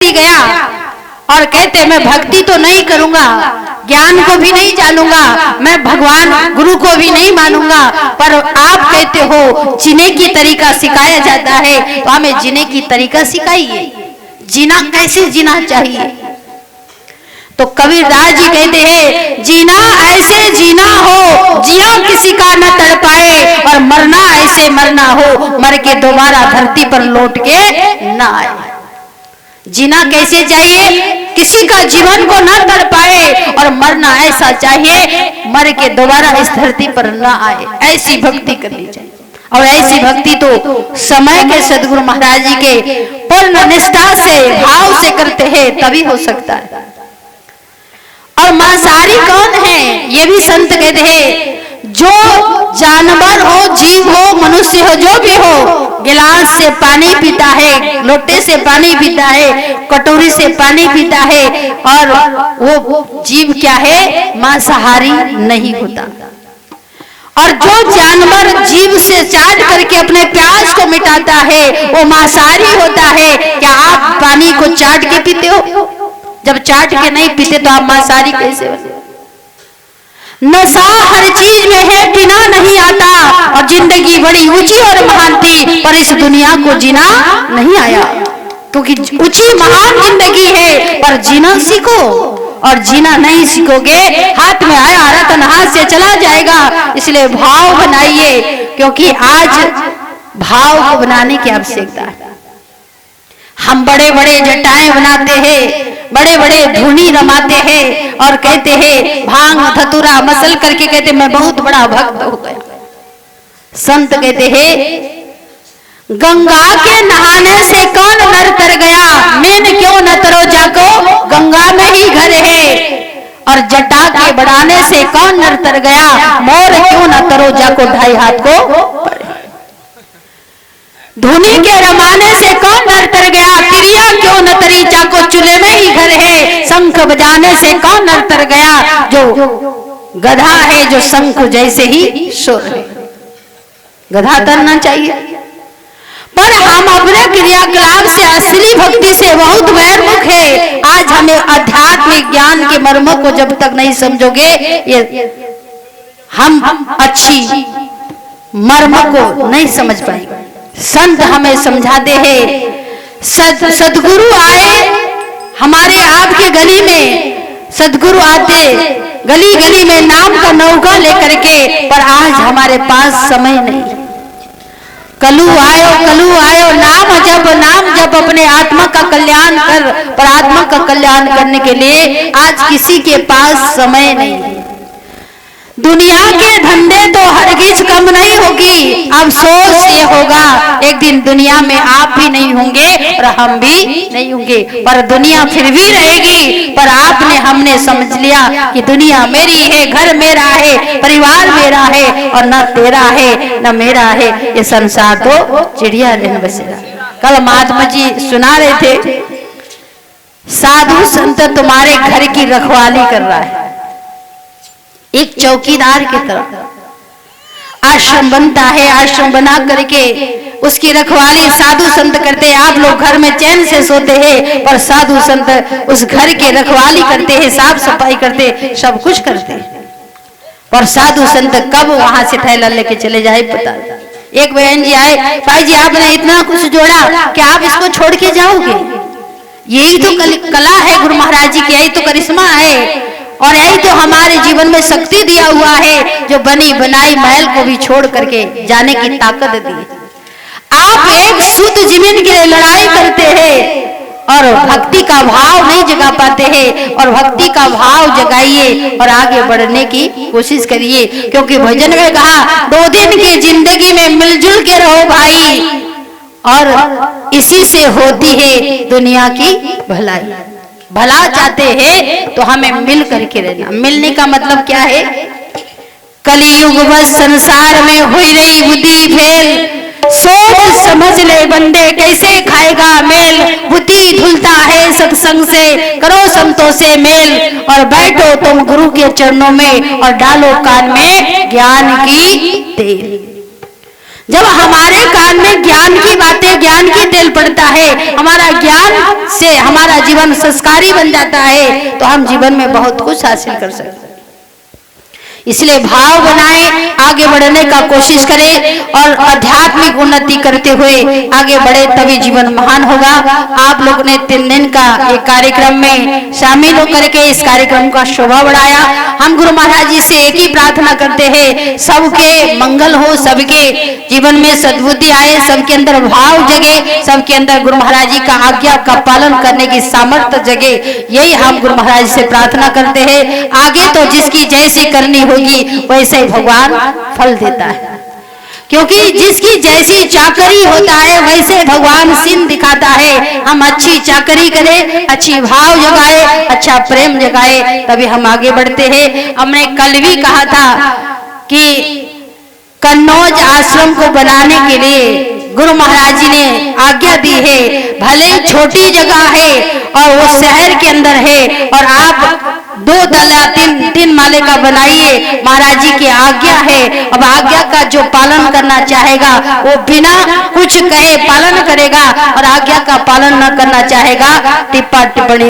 भी गया और कहते मैं भक्ति तो नहीं करूंगा, ज्ञान को भी नहीं जानूंगा, मैं भगवान गुरु को भी नहीं मानूंगा, पर आप कहते हो जीने की तरीका सिखाया जाता है, तो हमें जीने की तरीका सिखाइए, जीना कैसे जीना चाहिए। तो कबीरदास जी कहते हैं जीना ऐसे जीना हो जिया किसी का न तड़पाए, और मरना ऐसे मरना हो मर के दोबारा धरती पर लौट के न आए। जीना कैसे चाहिए, किसी का जीवन को न तड़पाए, और मरना ऐसा चाहिए मर के दोबारा इस धरती पर न आए। ऐसी भक्ति करनी चाहिए, और ऐसी भक्ति तो समय के सदगुरु महाराज जी के पूर्ण निष्ठा से भाव से करते हैं तभी हो सकता है। और मांसाहारी कौन है, ये भी संत कहते हैं जो जानवर हो, जीव हो, मनुष्य हो, जो भी हो, गिलास से पानी पीता है, लोटे से पानी पीता है, कटोरी से पानी पीता है, और वो जीव क्या है, मांसाहारी नहीं होता। और जो जानवर जीव से चाट करके अपने प्यास को मिटाता है वो मांसाहारी होता है। क्या आप पानी को चाट के पीते हो? जब चाट के नहीं पीते तो आप मांसाहारी कैसे बने? नशा हर चीज में है, पीना नहीं आता, और जिंदगी बड़ी ऊंची और महान थी, पर इस दुनिया को जीना नहीं आया, क्योंकि ऊंची महान जिंदगी है, पर जीना सीखो, और जीना नहीं सीखोगे हाथ में आया रतन हाथ से चला जाएगा। इसलिए भाव बनाइए, क्योंकि आज भाव को बनाने की आवश्यकता है। हम बड़े बड़े जटाएं बनाते हैं, बड़े बड़े धुनी रमाते हैं, और कहते हैं भांग धतूरा मसल करके कहते मैं बहुत बड़ा भक्त हो गया। संत कहते हैं गंगा के नहाने से कौन नर तर गया, मैन क्यों न तरो जाको गंगा में ही घर है, और जटा के बढ़ाने से कौन नर तर गया, मोर क्यों न तरो जाको ढाई हाथ को। धुनी के रमाने से कौन नर तर गया, तिरिया क्यों न तरी जाको चूल्हे में ही घर है, शंख बजाने से कौन नर तर गया, जो गधा है जो शंख जैसे ही शोर है। गधा तरना चाहिए, पर हम अपने क्रियाकलाप से असली भक्ति से बहुत बहिर्मुख है। आज हमें आध्यात्मिक ज्ञान के मर्मों को जब तक नहीं समझोगे, ये हम अच्छी मर्म को नहीं समझ पाएंगे। संत हमें समझाते हैं, सदगुरु आए हमारे आपके गली में, सदगुरु आते गली गली में नाम का नौका लेकर के, पर आज हमारे पास समय नहीं। कलू आयो नाम जप अपने आत्मा का कल्याण कर, पर आत्मा का कल्याण करने के लिए आज किसी के पास समय नहीं। दुनिया के धंधे तो हरगिज कम नहीं होगी, अफसोस ये होगा एक दिन दुनिया में आप भी नहीं होंगे और हम भी नहीं होंगे, पर दुनिया फिर भी रहेगी। पर आपने हमने समझ लिया कि दुनिया मेरी है, घर मेरा है, परिवार मेरा है, और न तेरा है न मेरा है, ये संसार तो चिड़िया रहन बसेरा। कल महात्मा जी सुना रहे थे, साधु संत तुम्हारे घर की रखवाली कर रहा है, एक चौकीदार की तरह। आश्रम बनता है, आश्रम बना करके उसकी रखवाली साधु संत करते हैं। आप लोग घर में चैन से सोते हैं, पर साधु संत उस घर की रखवाली करते हैं, साफ सफाई करते, सब कुछ करते हैं। और साधु संत कब वहां से थैला लेके चले जाए पता। एक बहन जी आए, भाई जी आपने इतना कुछ जोड़ा, क्या आप इसको छोड़ के जाओगे? यही तो कला है गुरु महाराज जी की, यही तो करिश्मा है, और यही तो हमारे जीवन में शक्ति दिया हुआ है, जो बनी बनाई महल को भी छोड़ करके जाने की ताकत दी। आप एक शुद्ध जमीन के लिए लड़ाई करते हैं और भक्ति का भाव नहीं जगा पाते हैं, और भक्ति का भाव जगाइए और आगे बढ़ने की कोशिश करिए। क्योंकि भजन में कहा 2 दिन की जिंदगी में मिलजुल के रहो भाई, और इसी से होती है दुनिया की भलाई। भला चाहते हैं तो हमें मिल करके रहना। मिलने का मतलब क्या है? कलियुग बस संसार में हुई रही बुद्धि फेल, सोच समझ ले बंदे कैसे खाएगा मेल। बुद्धि धुलता है सत्संग से, करो संतों से मेल, और बैठो तुम गुरु के चरणों में और डालो कान में ज्ञान की तेल। जब हमारे कान में ज्ञान की बातें, ज्ञान की तेल पड़ता है, हमारा ज्ञान से हमारा जीवन संस्कारी बन जाता है, तो हम जीवन में बहुत कुछ हासिल कर सकते हैं। इसलिए भाव बनाए, आगे बढ़ने का कोशिश करें और आध्यात्मिक उन्नति करते हुए आगे बढ़े, तभी जीवन महान होगा। आप लोग ने 3 दिन का एक कार्यक्रम में शामिल होकर के इस कार्यक्रम का शोभा बढ़ाया। हम गुरु महाराज जी से एक ही प्रार्थना करते हैं, सबके मंगल हो, सबके जीवन में सद्बुद्धि आए, सबके अंदर भाव जगे, सबके अंदर गुरु महाराज जी का आज्ञा का पालन करने की सामर्थ्य जगे। यही हम गुरु महाराज से प्रार्थना करते हैं। आगे तो जिसकी जैसी करनी होगी वैसे भगवान फल देता है, क्योंकि जिसकी जैसी चाकरी होता है वैसे भगवान सीन दिखाता है। हम अच्छी चाकरी करें, अच्छी भाव जगाए, अच्छा प्रेम जगाए, तभी हम आगे बढ़ते हैं। हमने कल भी कहा था कि कन्नौज आश्रम को बनाने के लिए गुरु महाराज जी ने आज्ञा दी है। भले छोटी जगह है और वो शहर के अंदर है, और आप 2 तला 3 माले का बनाइए, महाराज जी की आज्ञा है। अब आज्ञा का जो पालन करना चाहेगा वो बिना कुछ कहे पालन करेगा, और आज्ञा का पालन न करना चाहेगा टिप्पा टिप्पणी